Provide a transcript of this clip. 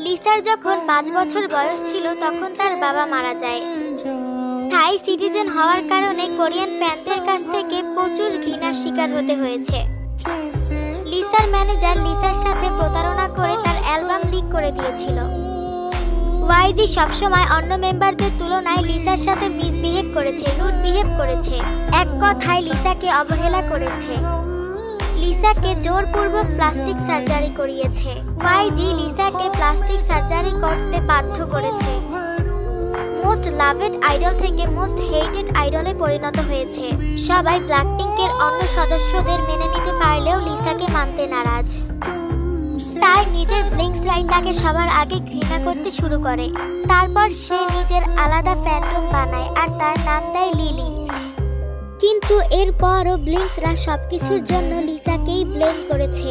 লিসার যখন 5 বছর বয়স ছিল তখন তার বাবা মারা যায়। থাই সিটিজেন হওয়ার কারণে কোরিয়ান ফ্যানদের কাছ থেকে প্রচুর ঘৃণার শিকার হতে হয়েছে। লিসার ম্যানেজার লিসার সাথে প্রতারণা করে তার অ্যালবাম লিক করে দিয়েছিল। ওয়াইজি সবসময় অন্য মেম্বারদের তুলনায় লিসার সাথে মিসবিহেভ করেছে, রুড বিহেভ করেছে, এক কথায় লিসাকে অবহেলা করেছে। লিসাকে জোরপূর্বক প্লাস্টিক সার্জারি করিয়েছে। ওয়াইজি লিসাকে প্লাস্টিক সার্জারি করতে বাধ্য করেছে। মোস্ট লাভেড আইডল থেকে মোস্ট হেটেড আইডলে পরিণত হয়েছে। সবাই ব্ল্যাকপিঙ্কের অন্য সদস্যদের মেনে নিতে পারলেও লিসাকে মানতে নারাজ। তাই নিজের ব্লিংকসরাই তাকে সবার আগে ঘৃণা করতে শুরু করে। তারপর সে নিজের আলাদা ফ্যান্ডম বানায় আর তার নাম দেয় লিলি। কিন্তু এরপরও ব্লিংকসরা সবকিছুর জন্য লিসাকেই ব্লেম করেছে।